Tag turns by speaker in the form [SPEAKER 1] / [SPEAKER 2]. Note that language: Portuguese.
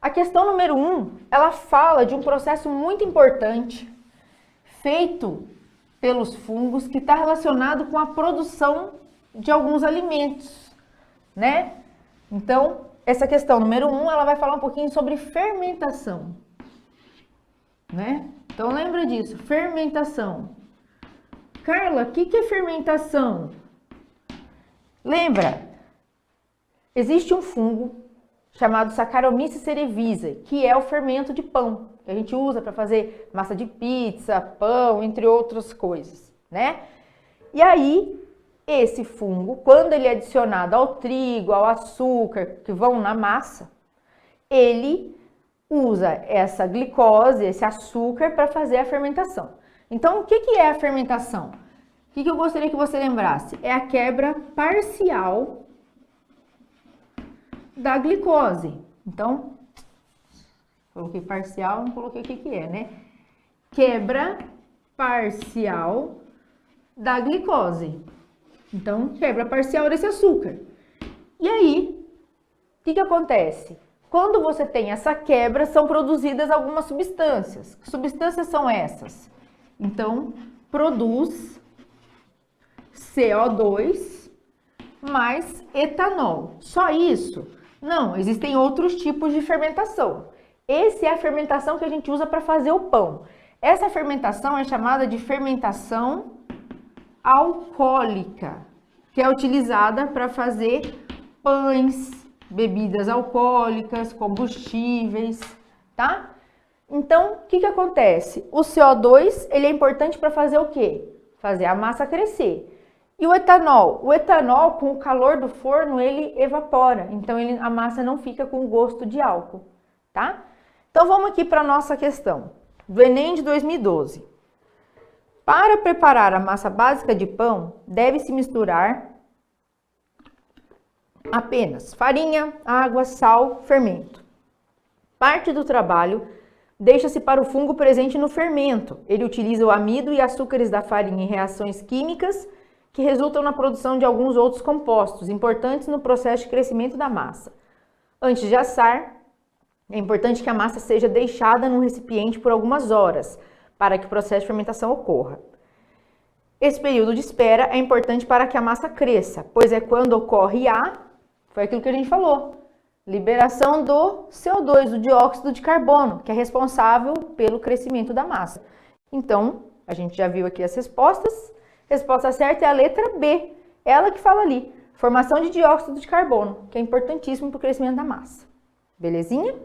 [SPEAKER 1] A questão número 1, ela fala de um processo muito importante feito pelos fungos que está relacionado com a produção de alguns alimentos, né? Então, essa questão número 1, ela vai falar um pouquinho sobre fermentação, né? Então, lembra disso, fermentação. Carla, o que é fermentação? Lembra, existe um fungo chamado Saccharomyces cerevisiae, que é o fermento de pão, que a gente usa para fazer massa de pizza, pão, entre outras coisas, né? E aí, esse fungo, quando ele é adicionado ao trigo, ao açúcar, que vão na massa, ele usa essa glicose, esse açúcar, para fazer a fermentação. Então, o que é a fermentação? O que eu gostaria que você lembrasse? É a quebra parcial da glicose. Então, coloquei parcial, não coloquei o que é, né? Quebra parcial da glicose. Então, quebra parcial desse açúcar. E aí, o que acontece? Quando você tem essa quebra, são produzidas algumas substâncias. Que substâncias são essas? Então, produz CO2 mais etanol. Só isso? Não, existem outros tipos de fermentação. Essa é a fermentação que a gente usa para fazer o pão. Essa fermentação é chamada de fermentação alcoólica, que é utilizada para fazer pães, bebidas alcoólicas, combustíveis, tá? Então, o que acontece? O CO2, ele é importante para fazer o quê? Fazer a massa crescer. E o etanol? O etanol, com o calor do forno, ele evapora. Então, a massa não fica com gosto de álcool, tá? Então, vamos aqui para a nossa questão do Enem de 2012. Para preparar a massa básica de pão, deve-se misturar apenas farinha, água, sal, fermento. Parte do trabalho deixa-se para o fungo presente no fermento. Ele utiliza o amido e açúcares da farinha em reações químicas que resultam na produção de alguns outros compostos importantes no processo de crescimento da massa. Antes de assar, é importante que a massa seja deixada num recipiente por algumas horas, para que o processo de fermentação ocorra. Esse período de espera é importante para que a massa cresça, pois é quando ocorre foi aquilo que a gente falou, liberação do CO2, do dióxido de carbono, que é responsável pelo crescimento da massa. Então, a gente já viu aqui as respostas. Resposta certa é a letra B, ela que fala ali, formação de dióxido de carbono, que é importantíssimo para o crescimento da massa. Belezinha?